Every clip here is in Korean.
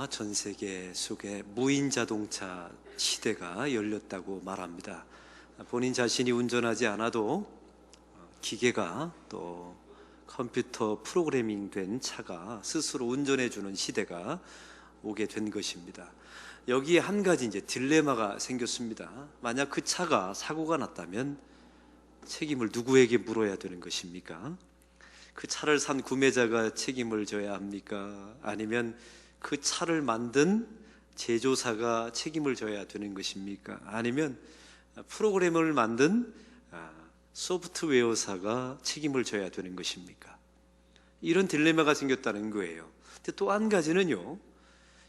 시대가 전 세계 속에 무인 자동차 시대가 열렸다고 말합니다. 본인 자신이 운전하지 않아도 기계가 또 컴퓨터 프로그래밍 된 차가 스스로 운전해 주는 시대가 오게 된 것입니다. 여기에 한 가지 딜레마가 생겼습니다. 만약 그 차가 사고가 났다면 책임을 누구에게 물어야 되는 것입니까? 그 차를 산 구매자가 책임을 져야 합니까? 아니면 그 차를 만든 제조사가 책임을 져야 되는 것입니까? 아니면 프로그램을 만든 소프트웨어사가 책임을 져야 되는 것입니까? 이런 딜레마가 생겼다는 거예요. 근데 또 한 가지는요,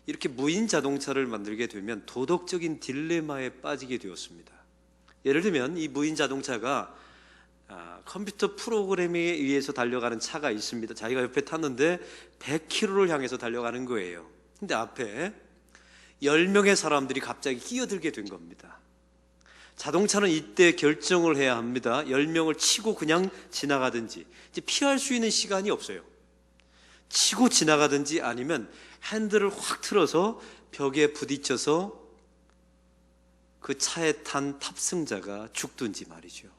이렇게 무인 자동차를 만들게 되면 도덕적인 딜레마에 빠지게 되었습니다. 예를 들면 이 무인 자동차가 컴퓨터 프로그램에 의해서 달려가는 차가 있습니다. 자기가 옆에 탔는데 100km를 향해서 달려가는 거예요. 근데 앞에 10명의 사람들이 갑자기 끼어들게 된 겁니다. 자동차는 이때 결정을 해야 합니다. 10명을 치고 그냥 지나가든지, 이제 피할 수 있는 시간이 없어요. 치고 지나가든지 아니면 핸들을 확 틀어서 벽에 부딪혀서 그 차에 탄 탑승자가 죽든지 말이죠.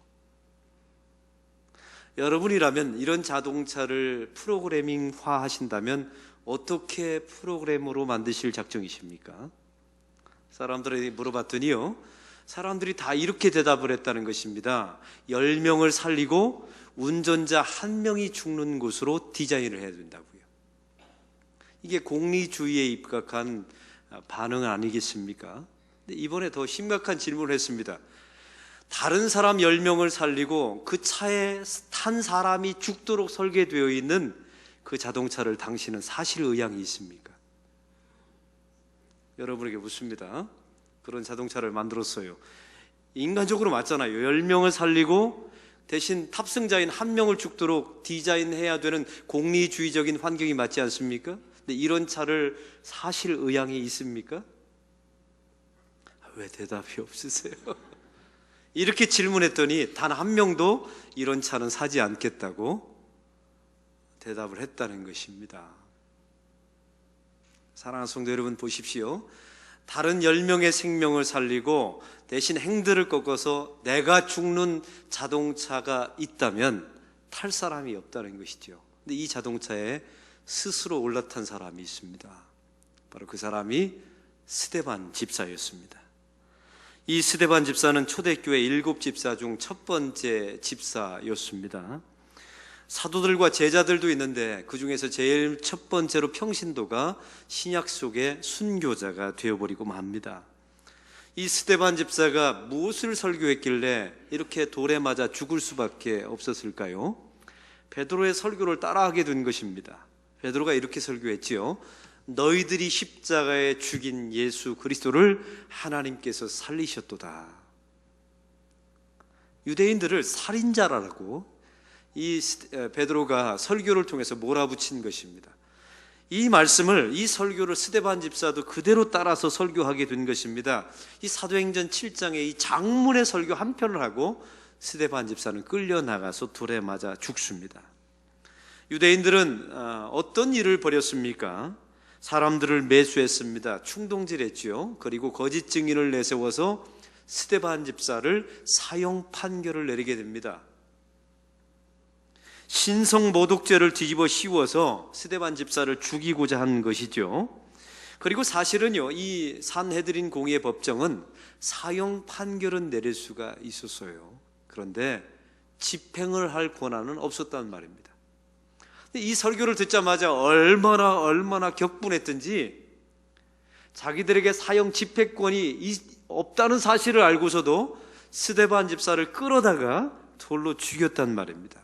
여러분이라면 이런 자동차를 프로그래밍화 하신다면 어떻게 프로그램으로 만드실 작정이십니까? 사람들에게 물어봤더니요, 사람들이 다 이렇게 대답을 했다는 것입니다. 10명을 살리고 운전자 1명이 죽는 곳으로 디자인을 해야 된다고요. 이게 공리주의에 입각한 반응 아니겠습니까? 근데 이번에 더 심각한 질문을 했습니다. 다른 사람 10명을 살리고 그 차에 탄 사람이 죽도록 설계되어 있는 그 자동차를 당신은 사실 의향이 있습니까? 여러분에게 묻습니다. 그런 자동차를 만들었어요. 인간적으로 맞잖아요. 10명을 살리고 대신 탑승자인 1명을 죽도록 디자인해야 되는 공리주의적인 환경이 맞지 않습니까? 근데 이런 차를 사실 의향이 있습니까? 왜 대답이 없으세요? 이렇게 질문했더니 단 1명도 이런 차는 사지 않겠다고 대답을 했다는 것입니다. 사랑하는 성도 여러분, 보십시오. 다른 10명의 생명을 살리고 대신 핸들을 꺾어서 내가 죽는 자동차가 있다면 탈 사람이 없다는 것이죠. 근데 이 자동차에 스스로 올라탄 사람이 있습니다. 바로 그 사람이 스데반 집사였습니다. 이 스데반 집사는 초대교회 7집사 중 첫 번째 집사였습니다. 사도들과 제자들도 있는데 그 중에서 제일 첫 번째로 평신도가 신약 속의 순교자가 되어버리고 맙니다. 이 스데반 집사가 무엇을 설교했길래 이렇게 돌에 맞아 죽을 수밖에 없었을까요? 베드로의 설교를 따라하게 된 것입니다. 베드로가 이렇게 설교했지요. 너희들이 십자가에 죽인 예수 그리스도를 하나님께서 살리셨도다. 유대인들을 살인자라고 이 베드로가 설교를 통해서 몰아붙인 것입니다. 이 말씀을, 이 설교를 스데반 집사도 그대로 따라서 설교하게 된 것입니다. 이 사도행전 7장의 이 장문의 설교 한 편을 하고 스데반 집사는 끌려나가서 돌에 맞아 죽습니다. 유대인들은 어떤 일을 벌였습니까? 사람들을 매수했습니다. 충동질했지요. 그리고 거짓 증인을 내세워서 스데반 집사를 사형 판결을 내리게 됩니다. 신성 모독죄를 뒤집어 씌워서 스데반 집사를 죽이고자 한 것이죠. 그리고 사실은요, 이 산헤드린 공의의 법정은 사형 판결은 내릴 수가 있었어요. 그런데 집행을 할 권한은 없었단 말입니다. 이 설교를 듣자마자 얼마나 격분했든지 자기들에게 사형 집행권이 없다는 사실을 알고서도 스데반 집사를 끌어다가 돌로 죽였단 말입니다.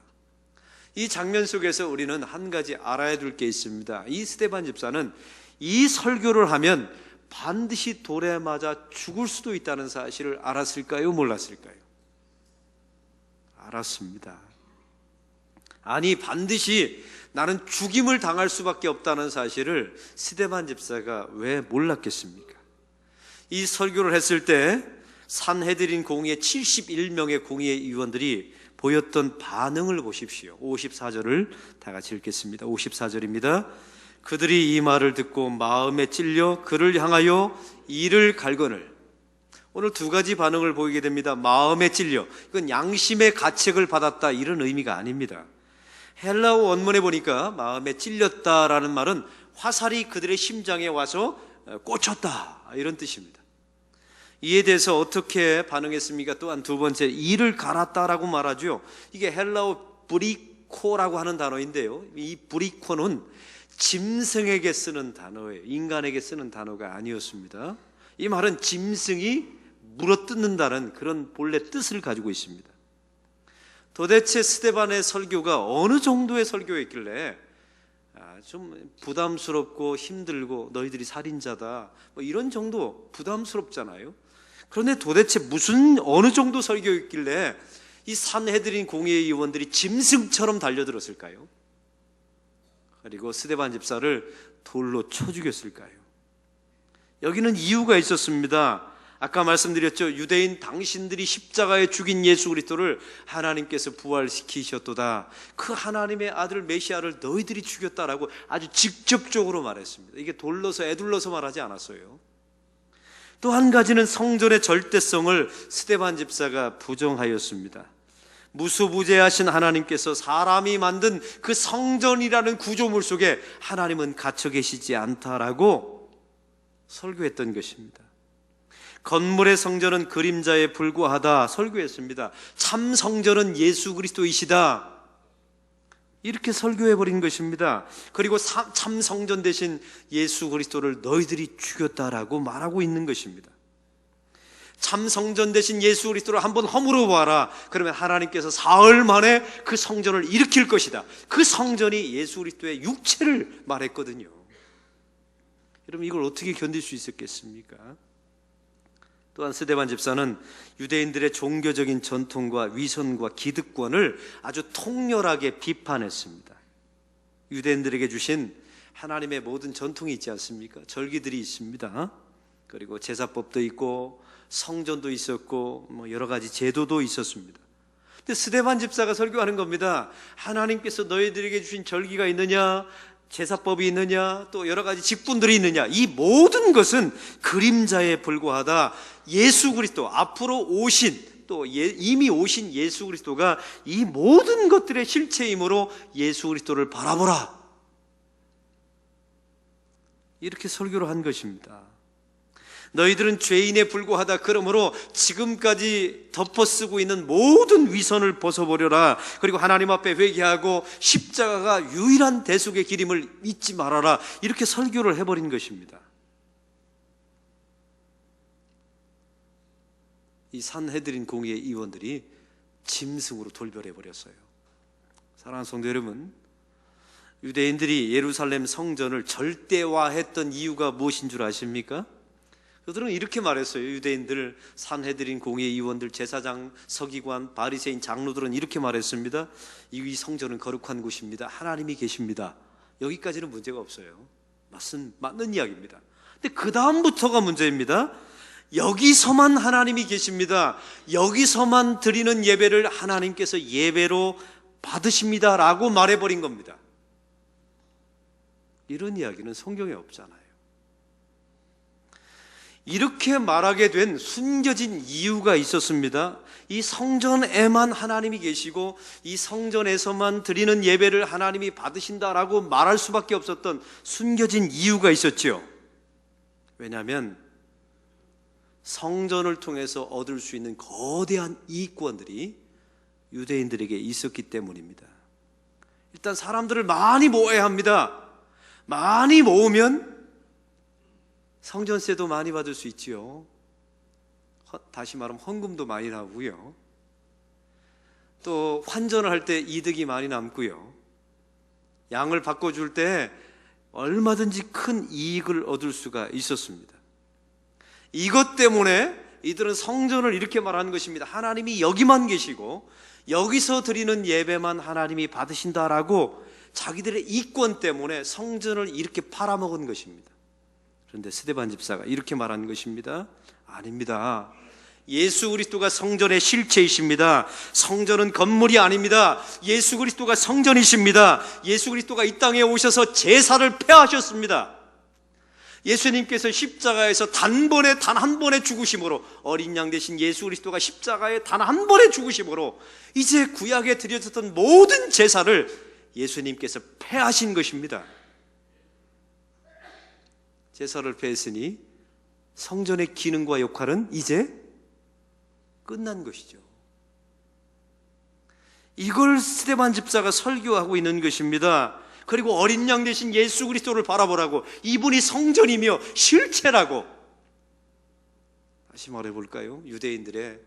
이 장면 속에서 우리는 한 가지 알아야 될 게 있습니다. 이 스데반 집사는 이 설교를 하면 반드시 돌에 맞아 죽을 수도 있다는 사실을 알았을까요? 몰랐을까요? 알았습니다. 아니, 반드시 나는 죽임을 당할 수밖에 없다는 사실을 스데반 집사가 왜 몰랐겠습니까? 이 설교를 했을 때 산헤드린 공의의 71명의 공의의 위원들이 보였던 반응을 보십시오. 54절을 다 같이 읽겠습니다. 54절입니다. 그들이 이 말을 듣고 마음에 찔려 그를 향하여 이를 갈거늘. 오늘 두 가지 반응을 보이게 됩니다. 마음에 찔려, 이건 양심의 가책을 받았다, 이런 의미가 아닙니다. 헬라어 원문에 보니까 마음에 찔렸다라는 말은 화살이 그들의 심장에 와서 꽂혔다, 이런 뜻입니다. 이에 대해서 어떻게 반응했습니까? 또한 두 번째, 이를 갈았다라고 말하죠. 이게 헬라어 브리코라고 하는 단어인데요, 이 브리코는 짐승에게 쓰는 단어예요. 인간에게 쓰는 단어가 아니었습니다. 이 말은 짐승이 물어뜯는다는 그런 본래 뜻을 가지고 있습니다. 도대체 스데반의 설교가 어느 정도의 설교였길래 좀 부담스럽고 힘들고 너희들이 살인자다, 뭐 이런 정도 부담스럽잖아요. 그런데 도대체 어느 정도 설교였길래 이 산헤드린 공의회 의원들이 짐승처럼 달려들었을까요? 그리고 스데반 집사를 돌로 쳐 죽였을까요? 여기는 이유가 있었습니다. 아까 말씀드렸죠. 유대인 당신들이 십자가에 죽인 예수 그리스도를 하나님께서 부활시키셨도다. 그 하나님의 아들 메시아를 너희들이 죽였다라고 아주 직접적으로 말했습니다. 이게 돌러서 애둘러서 말하지 않았어요. 또 한 가지는 성전의 절대성을 스데반 집사가 부정하였습니다. 무소부재하신 하나님께서 사람이 만든 그 성전이라는 구조물 속에 하나님은 갇혀 계시지 않다라고 설교했던 것입니다. 건물의 성전은 그림자에 불과하다 설교했습니다. 참 성전은 예수 그리스도이시다, 이렇게 설교해버린 것입니다. 그리고 참 성전 대신 예수 그리스도를 너희들이 죽였다라고 말하고 있는 것입니다. 참 성전 대신 예수 그리스도를 한번 허물어 보아라. 그러면 하나님께서 사흘 만에 그 성전을 일으킬 것이다. 그 성전이 예수 그리스도의 육체를 말했거든요. 여러분, 이걸 어떻게 견딜 수 있었겠습니까? 또한 스데반 집사는 유대인들의 종교적인 전통과 위선과 기득권을 아주 통렬하게 비판했습니다. 유대인들에게 주신 하나님의 모든 전통이 있지 않습니까? 절기들이 있습니다. 그리고 제사법도 있고 성전도 있었고 뭐 여러 가지 제도도 있었습니다. 근데 스데반 집사가 설교하는 겁니다. 하나님께서 너희들에게 주신 절기가 있느냐, 제사법이 있느냐, 또 여러 가지 직분들이 있느냐, 이 모든 것은 그림자에 불과하다. 예수 그리스도, 앞으로 오신, 또 이미 오신 예수 그리스도가 이 모든 것들의 실체이므로 예수 그리스도를 바라보라, 이렇게 설교를 한 것입니다. 너희들은 죄인에 불과하다. 그러므로 지금까지 덮어쓰고 있는 모든 위선을 벗어버려라. 그리고 하나님 앞에 회개하고 십자가가 유일한 대속의 길임을 잊지 말아라. 이렇게 설교를 해버린 것입니다. 이 산헤드린 공의회 의원들이 짐승으로 돌변해버렸어요. 사랑하는 성도 여러분, 유대인들이 예루살렘 성전을 절대화했던 이유가 무엇인 줄 아십니까? 그들은 이렇게 말했어요. 유대인들, 산헤드린 공의회 의원들, 제사장, 서기관, 바리새인, 장로들은 이렇게 말했습니다. 이 성전은 거룩한 곳입니다. 하나님이 계십니다. 여기까지는 문제가 없어요. 맞는 이야기입니다. 근데 그 다음부터가 문제입니다. 여기서만 하나님이 계십니다. 여기서만 드리는 예배를 하나님께서 예배로 받으십니다 라고 말해버린 겁니다. 이런 이야기는 성경에 없잖아요. 이렇게 말하게 된 숨겨진 이유가 있었습니다. 이 성전에만 하나님이 계시고 이 성전에서만 드리는 예배를 하나님이 받으신다라고 말할 수밖에 없었던 숨겨진 이유가 있었죠. 왜냐하면 성전을 통해서 얻을 수 있는 거대한 이익권들이 유대인들에게 있었기 때문입니다. 일단 사람들을 많이 모아야 합니다. 많이 모으면 성전세도 많이 받을 수 있지요. 다시 말하면 헌금도 많이 나오고요. 또 환전을 할 때 이득이 많이 남고요. 양을 바꿔줄 때 얼마든지 큰 이익을 얻을 수가 있었습니다. 이것 때문에 이들은 성전을 이렇게 말하는 것입니다. 하나님이 여기만 계시고 여기서 드리는 예배만 하나님이 받으신다라고 자기들의 이권 때문에 성전을 이렇게 팔아먹은 것입니다. 그런데 스데반 집사가 이렇게 말하는 것입니다. 아닙니다. 예수 그리스도가 성전의 실체이십니다. 성전은 건물이 아닙니다. 예수 그리스도가 성전이십니다. 예수 그리스도가 이 땅에 오셔서 제사를 폐하셨습니다. 예수님께서 십자가에서 단 한 번의 죽으심으로, 어린 양 대신 예수 그리스도가 십자가에 단 한 번의 죽으심으로 이제 구약에 드려졌던 모든 제사를 예수님께서 폐하신 것입니다. 제사를 폐했으니 성전의 기능과 역할은 이제 끝난 것이죠. 이걸 스데반 집사가 설교하고 있는 것입니다. 그리고 어린 양 대신 예수 그리스도를 바라보라고, 이분이 성전이며 실체라고. 다시 말해볼까요? 유대인들의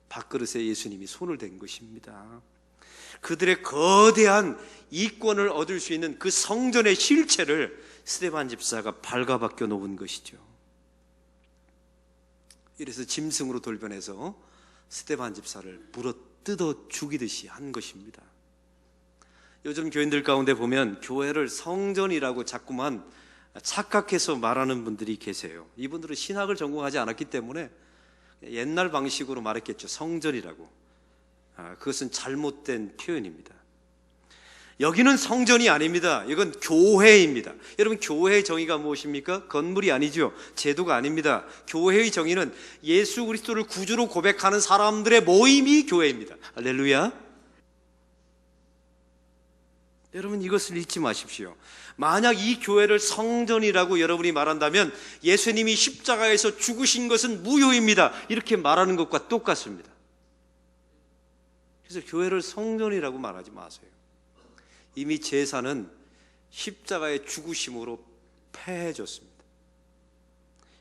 밥그릇에 예수님이 손을 댄 것입니다. 그들의 거대한 이권을 얻을 수 있는 그 성전의 실체를 스데반 집사가 발가벗겨 놓은 것이죠. 이래서 짐승으로 돌변해서 스데반 집사를 물어뜯어 죽이듯이 한 것입니다. 요즘 교인들 가운데 보면 교회를 성전이라고 자꾸만 착각해서 말하는 분들이 계세요. 이분들은 신학을 전공하지 않았기 때문에 옛날 방식으로 말했겠죠. 성전이라고. 그것은 잘못된 표현입니다. 여기는 성전이 아닙니다. 이건 교회입니다. 여러분, 교회의 정의가 무엇입니까? 건물이 아니죠. 제도가 아닙니다. 교회의 정의는 예수 그리스도를 구주로 고백하는 사람들의 모임이 교회입니다. 할렐루야. 여러분, 이것을 잊지 마십시오. 만약 이 교회를 성전이라고 여러분이 말한다면 예수님이 십자가에서 죽으신 것은 무효입니다. 이렇게 말하는 것과 똑같습니다. 그래서 교회를 성전이라고 말하지 마세요. 이미 제사는 십자가의 죽으심으로 폐해졌습니다.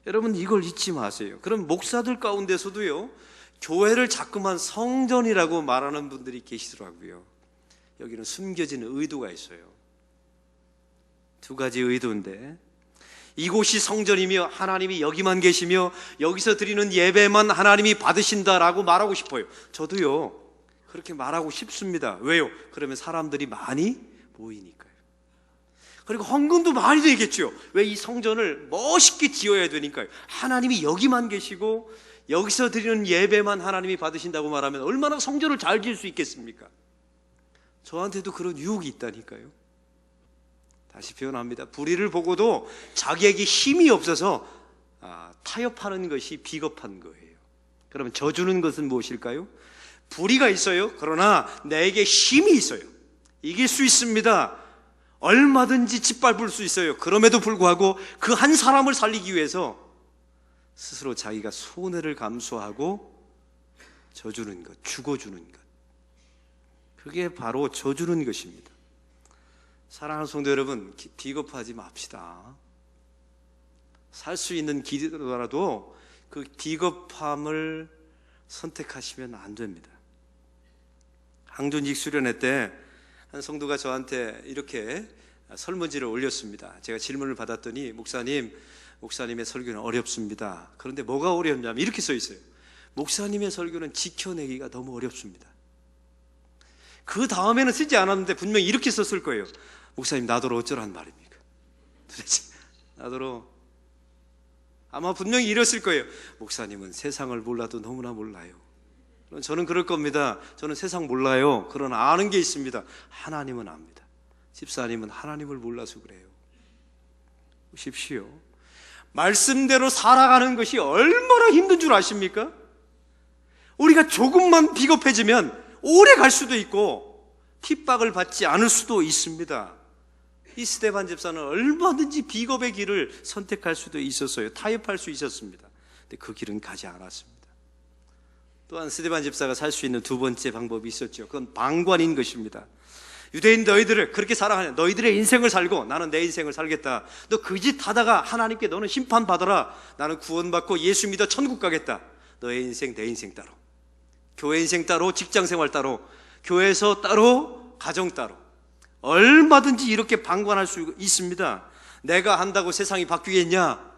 여러분, 이걸 잊지 마세요. 그럼 목사들 가운데서도요, 교회를 자꾸만 성전이라고 말하는 분들이 계시더라고요. 여기는 숨겨진 의도가 있어요. 두 가지 의도인데, 이곳이 성전이며 하나님이 여기만 계시며 여기서 드리는 예배만 하나님이 받으신다라고 말하고 싶어요. 저도요, 그렇게 말하고 싶습니다. 왜요? 그러면 사람들이 많이 모이니까요. 그리고 헌금도 많이 되겠죠. 왜? 이 성전을 멋있게 지어야 되니까요. 하나님이 여기만 계시고 여기서 드리는 예배만 하나님이 받으신다고 말하면 얼마나 성전을 잘 지을 수 있겠습니까? 저한테도 그런 유혹이 있다니까요. 다시 표현합니다. 불의를 보고도 자기에게 힘이 없어서 타협하는 것이 비겁한 거예요. 그러면 져주는 것은 무엇일까요? 불의가 있어요. 그러나 내게 힘이 있어요. 이길 수 있습니다. 얼마든지 짓밟을 수 있어요. 그럼에도 불구하고 그 한 사람을 살리기 위해서 스스로 자기가 손해를 감수하고 져주는 것, 죽어주는 것. 그게 바로 져주는 것입니다. 사랑하는 성도 여러분, 비겁하지 맙시다. 살 수 있는 길이라도 그 비겁함을 선택하시면 안 됩니다. 항존직 수련회 때 한 성도가 저한테 이렇게 설문지를 올렸습니다. 제가 질문을 받았더니, 목사님의 설교는 어렵습니다. 그런데 뭐가 어렵냐면 이렇게 써 있어요. 목사님의 설교는 지켜내기가 너무 어렵습니다. 그 다음에는 쓰지 않았는데 분명히 이렇게 썼을 거예요. 목사님, 나더러 어쩌란 말입니까? 도대체 나더러 아마 분명히 이랬을 거예요. 목사님은 세상을 몰라도 너무나 몰라요. 저는 그럴 겁니다. 저는 세상 몰라요. 그러나 아는 게 있습니다. 하나님은 압니다. 집사님은 하나님을 몰라서 그래요. 보십시오. 말씀대로 살아가는 것이 얼마나 힘든 줄 아십니까? 우리가 조금만 비겁해지면 오래 갈 수도 있고 핍박을 받지 않을 수도 있습니다. 이 스데반 집사는 얼마든지 비겁의 길을 선택할 수도 있었어요. 타협할 수 있었습니다. 근데 그 길은 가지 않았습니다. 또한 스데반 집사가 살 수 있는 두 번째 방법이 있었죠. 그건 방관인 것입니다. 유대인 너희들을 그렇게 사랑하냐? 너희들의 인생을 살고 나는 내 인생을 살겠다. 너 그 짓 하다가 하나님께 너는 심판받아라. 나는 구원받고 예수 믿어 천국 가겠다. 너의 인생 내 인생 따로, 교회 인생 따로, 직장생활 따로, 교회에서 따로, 가정 따로. 얼마든지 이렇게 방관할 수 있습니다. 내가 한다고 세상이 바뀌겠냐?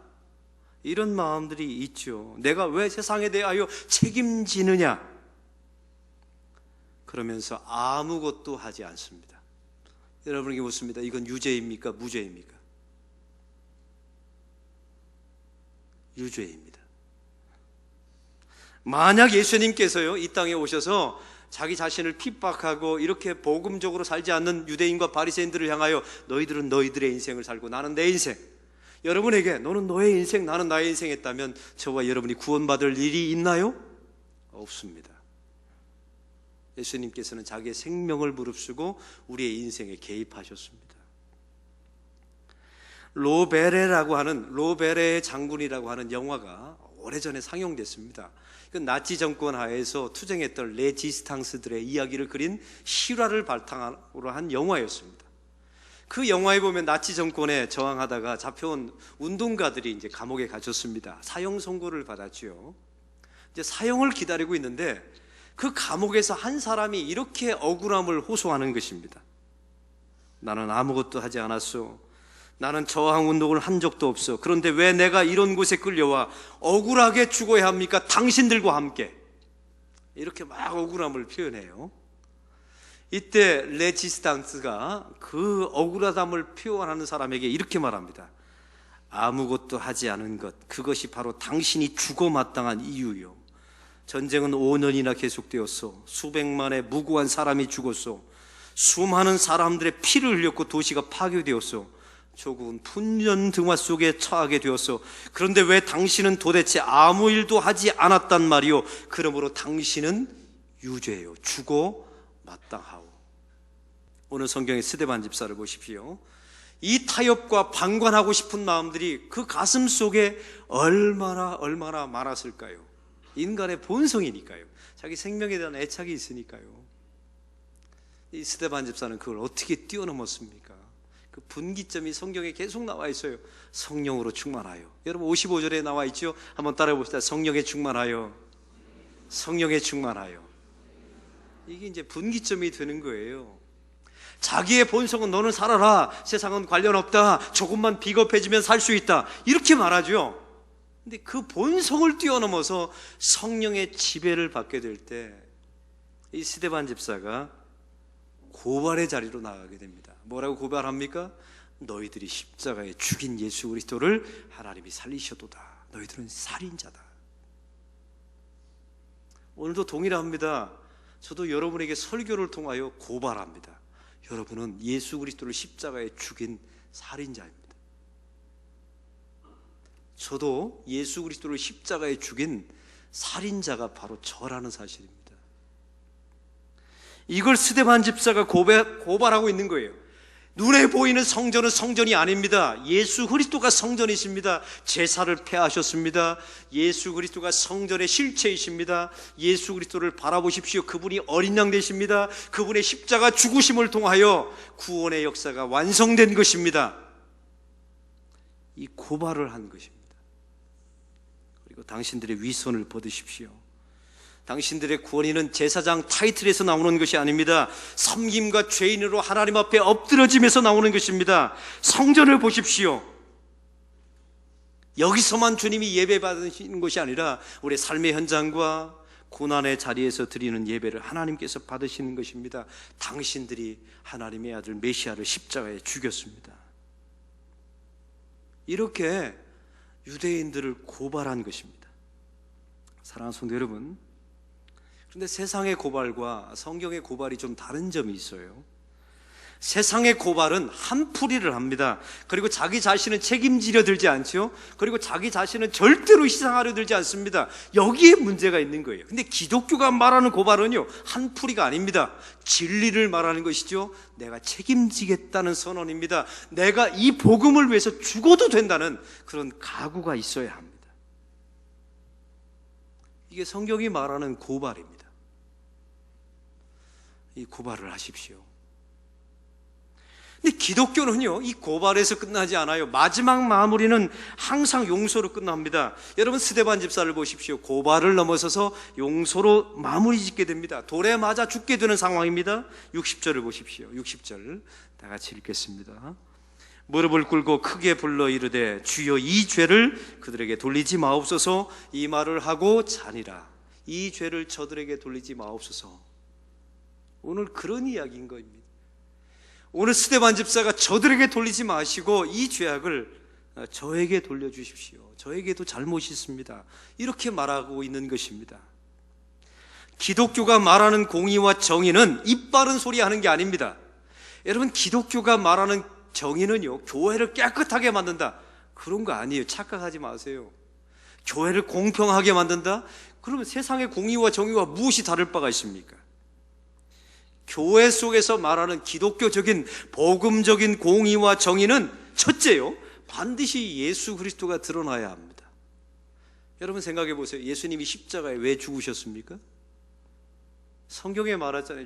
이런 마음들이 있죠. 내가 왜 세상에 대하여 책임지느냐? 그러면서 아무것도 하지 않습니다. 여러분에게 묻습니다. 이건 유죄입니까? 무죄입니까? 유죄입니다. 만약 예수님께서요 이 땅에 오셔서 자기 자신을 핍박하고 이렇게 복음적으로 살지 않는 유대인과 바리새인들을 향하여 너희들은 너희들의 인생을 살고 나는 내 인생, 여러분에게 너는 너의 인생 나는 나의 인생 했다면 저와 여러분이 구원받을 일이 있나요? 없습니다. 예수님께서는 자기의 생명을 무릅쓰고 우리의 인생에 개입하셨습니다. 로베레의 장군이라고 하는 영화가 오래전에 상영됐습니다. 그 나치 정권 하에서 투쟁했던 레지스탕스들의 이야기를 그린 실화를 바탕으로 한 영화였습니다. 그 영화에 보면 나치 정권에 저항하다가 잡혀온 운동가들이 이제 감옥에 갇혔습니다. 사형 선고를 받았죠. 이제 사형을 기다리고 있는데 그 감옥에서 한 사람이 이렇게 억울함을 호소하는 것입니다. 나는 아무것도 하지 않았어. 나는 저항 운동을 한 적도 없어. 그런데 왜 내가 이런 곳에 끌려와 억울하게 죽어야 합니까? 당신들과 함께. 이렇게 막 억울함을 표현해요. 이때 레지스탕스가 그 억울함을 표현하는 사람에게 이렇게 말합니다. 아무것도 하지 않은 것, 그것이 바로 당신이 죽어 마땅한 이유요. 전쟁은 5년이나 계속되었어. 수백만의 무고한 사람이 죽었어. 수많은 사람들의 피를 흘렸고 도시가 파괴되었어. 조국은 풍년등화 속에 처하게 되었어. 그런데 왜 당신은 도대체 아무 일도 하지 않았단 말이오. 그러므로 당신은 유죄요, 죽어 마땅하오. 오늘 성경의 스데반 집사를 보십시오. 이 타협과 방관하고 싶은 마음들이 그 가슴 속에 얼마나 많았을까요? 인간의 본성이니까요. 자기 생명에 대한 애착이 있으니까요. 이 스데반 집사는 그걸 어떻게 뛰어넘었습니까? 그 분기점이 성경에 계속 나와 있어요. 성령으로 충만하여. 여러분 55절에 나와 있죠? 한번 따라해 봅시다. 성령에 충만하여. 성령에 충만하여. 이게 이제 분기점이 되는 거예요. 자기의 본성은 너는 살아라. 세상은 관련 없다. 조금만 비겁해지면 살 수 있다. 이렇게 말하죠. 근데 그 본성을 뛰어넘어서 성령의 지배를 받게 될 때 이 스데반 집사가 고발의 자리로 나가게 됩니다. 뭐라고 고발합니까? 너희들이 십자가에 죽인 예수 그리스도를 하나님이 살리셔도다. 너희들은 살인자다. 오늘도 동일합니다. 저도 여러분에게 설교를 통하여 고발합니다. 여러분은 예수 그리스도를 십자가에 죽인 살인자입니다. 저도 예수 그리스도를 십자가에 죽인 살인자가 바로 저라는 사실입니다. 이걸 스데반 집사가 고발하고 있는 거예요. 눈에 보이는 성전은 성전이 아닙니다. 예수 그리스도가 성전이십니다. 제사를 폐하셨습니다. 예수 그리스도가 성전의 실체이십니다. 예수 그리스도를 바라보십시오. 그분이 어린 양 되십니다. 그분의 십자가 죽으심을 통하여 구원의 역사가 완성된 것입니다. 이 고발을 한 것입니다. 그리고 당신들의 위선을 벗으십시오. 당신들의 구원인은 제사장 타이틀에서 나오는 것이 아닙니다. 섬김과 죄인으로 하나님 앞에 엎드러짐에서 나오는 것입니다. 성전을 보십시오. 여기서만 주님이 예배 받으시는 것이 아니라 우리의 삶의 현장과 고난의 자리에서 드리는 예배를 하나님께서 받으시는 것입니다. 당신들이 하나님의 아들 메시아를 십자가에 죽였습니다. 이렇게 유대인들을 고발한 것입니다. 사랑하는 성도 여러분, 그런데 세상의 고발과 성경의 고발이 좀 다른 점이 있어요. 세상의 고발은 한풀이를 합니다. 그리고 자기 자신은 책임지려 들지 않죠. 그리고 자기 자신은 절대로 희생하려 들지 않습니다. 여기에 문제가 있는 거예요. 근데 기독교가 말하는 고발은요, 한풀이가 아닙니다. 진리를 말하는 것이죠. 내가 책임지겠다는 선언입니다. 내가 이 복음을 위해서 죽어도 된다는 그런 각오가 있어야 합니다. 이게 성경이 말하는 고발입니다. 이 고발을 하십시오. 근데 기독교는요, 이 고발에서 끝나지 않아요. 마지막 마무리는 항상 용서로 끝납니다. 여러분 스데반 집사를 보십시오. 고발을 넘어서서 용서로 마무리 짓게 됩니다. 돌에 맞아 죽게 되는 상황입니다. 60절을 보십시오. 60절 다 같이 읽겠습니다. 무릎을 꿇고 크게 불러 이르되 주여 이 죄를 그들에게 돌리지 마옵소서. 이 말을 하고 자니라. 이 죄를 저들에게 돌리지 마옵소서. 오늘 그런 이야기인 겁니다. 오늘 스데반 집사가 저들에게 돌리지 마시고 이 죄악을 저에게 돌려주십시오. 저에게도 잘못이 있습니다. 이렇게 말하고 있는 것입니다. 기독교가 말하는 공의와 정의는 입 바른 소리 하는 게 아닙니다. 여러분, 기독교가 말하는 정의는요, 교회를 깨끗하게 만든다, 그런 거 아니에요. 착각하지 마세요. 교회를 공평하게 만든다? 그러면 세상의 공의와 정의와 무엇이 다를 바가 있습니까? 교회 속에서 말하는 기독교적인 복음적인 공의와 정의는 첫째요, 반드시 예수 그리스도가 드러나야 합니다. 여러분 생각해 보세요. 예수님이 십자가에 왜 죽으셨습니까? 성경에 말하잖아요.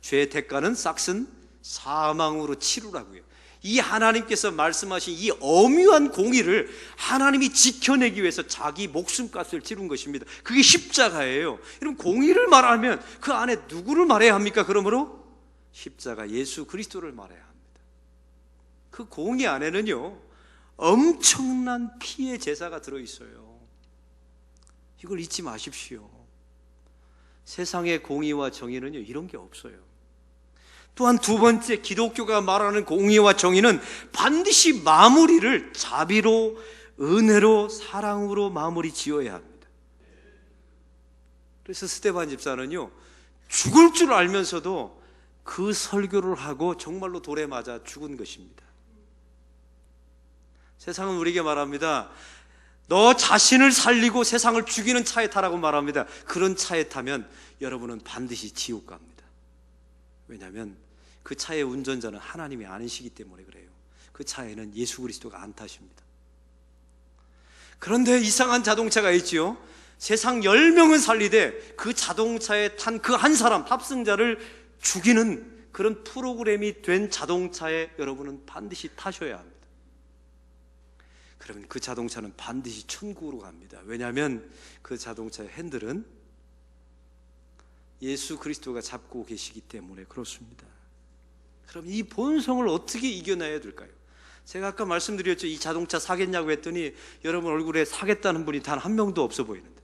죄의 대가는 싹슨 사망으로 치루라고요. 이 하나님께서 말씀하신 이 엄유한 공의를 하나님이 지켜내기 위해서 자기 목숨값을 치른 것입니다. 그게 십자가예요. 여러분, 공의를 말하면 그 안에 누구를 말해야 합니까? 그러므로 십자가 예수 그리스도를 말해야 합니다. 그 공의 안에는요, 엄청난 피의 제사가 들어있어요. 이걸 잊지 마십시오. 세상의 공의와 정의는요, 이런 게 없어요. 또한 두 번째, 기독교가 말하는 공의와 정의는 반드시 마무리를 자비로, 은혜로, 사랑으로 마무리 지어야 합니다. 그래서 스데반 집사는요, 죽을 줄 알면서도 그 설교를 하고 정말로 돌에 맞아 죽은 것입니다. 세상은 우리에게 말합니다. 너 자신을 살리고 세상을 죽이는 차에 타라고 말합니다. 그런 차에 타면 여러분은 반드시 지옥 갑니다. 왜냐하면 그 차의 운전자는 하나님이 아니시기 때문에 그래요. 그 차에는 예수 그리스도가 안 타십니다. 그런데 이상한 자동차가 있지요. 세상 10명은 살리되 그 자동차에 탄 그 한 사람, 탑승자를 죽이는 그런 프로그램이 된 자동차에 여러분은 반드시 타셔야 합니다. 그러면 그 자동차는 반드시 천국으로 갑니다. 왜냐하면 그 자동차의 핸들은 예수 그리스도가 잡고 계시기 때문에 그렇습니다. 그럼 이 본성을 어떻게 이겨내야 될까요? 제가 아까 말씀드렸죠. 이 자동차 사겠냐고 했더니 여러분 얼굴에 사겠다는 분이 단 한 명도 없어 보이는데,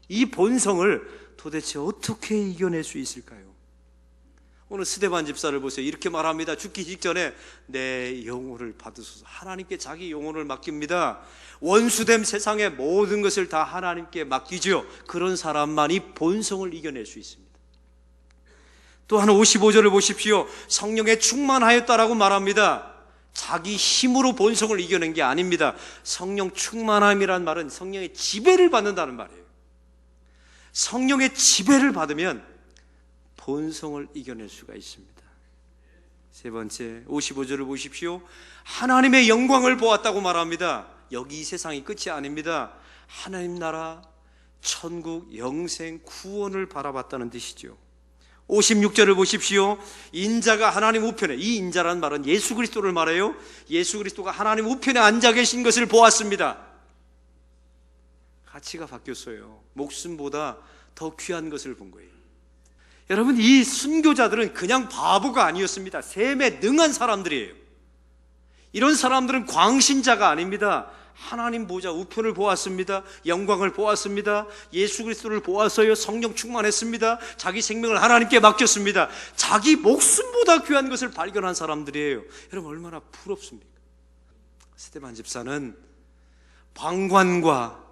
이 본성을 도대체 어떻게 이겨낼 수 있을까요? 오늘 스데반 집사를 보세요. 이렇게 말합니다. 죽기 직전에 내 영혼을 받으소서. 하나님께 자기 영혼을 맡깁니다. 원수됨 세상의 모든 것을 다 하나님께 맡기죠. 그런 사람만이 본성을 이겨낼 수 있습니다. 또한 55절을 보십시오. 성령에 충만하였다라고 말합니다. 자기 힘으로 본성을 이겨낸 게 아닙니다. 성령 충만함이란 말은 성령의 지배를 받는다는 말이에요. 성령의 지배를 받으면 본성을 이겨낼 수가 있습니다. 세 번째, 55절을 보십시오. 하나님의 영광을 보았다고 말합니다. 여기 이 세상이 끝이 아닙니다. 하나님 나라, 천국, 영생, 구원을 바라봤다는 뜻이죠. 56절을 보십시오. 인자가 하나님 우편에, 이 인자라는 말은 예수 그리스도를 말해요. 예수 그리스도가 하나님 우편에 앉아 계신 것을 보았습니다. 가치가 바뀌었어요. 목숨보다 더 귀한 것을 본 거예요. 여러분, 이 순교자들은 그냥 바보가 아니었습니다. 셈에 능한 사람들이에요. 이런 사람들은 광신자가 아닙니다. 하나님 보좌 우편을 보았습니다. 영광을 보았습니다. 예수 그리스도를 보아서요 성령 충만했습니다. 자기 생명을 하나님께 맡겼습니다. 자기 목숨보다 귀한 것을 발견한 사람들이에요. 여러분, 얼마나 부럽습니까? 스데반 집사는 방관과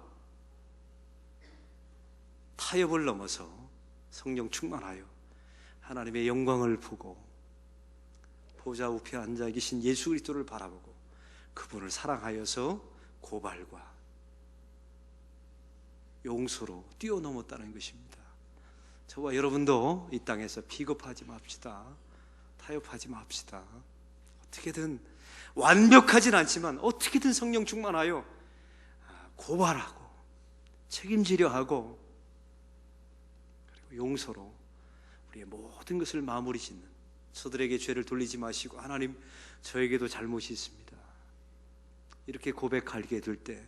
타협을 넘어서 성령 충만하여 하나님의 영광을 보고 보좌 우편에 앉아 계신 예수 그리스도를 바라보고 그분을 사랑하여서 고발과 용서로 뛰어넘었다는 것입니다. 저와 여러분도 이 땅에서 비겁하지 맙시다. 타협하지 맙시다. 어떻게든 완벽하진 않지만 어떻게든 성령 충만하여 고발하고 책임지려 하고 그리고 용서로 우리의 모든 것을 마무리 짓는, 저들에게 죄를 돌리지 마시고 하나님 저에게도 잘못이 있습니다, 이렇게 고백하게 될 때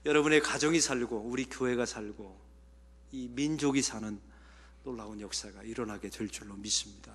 여러분의 가정이 살고 우리 교회가 살고 이 민족이 사는 놀라운 역사가 일어나게 될 줄로 믿습니다.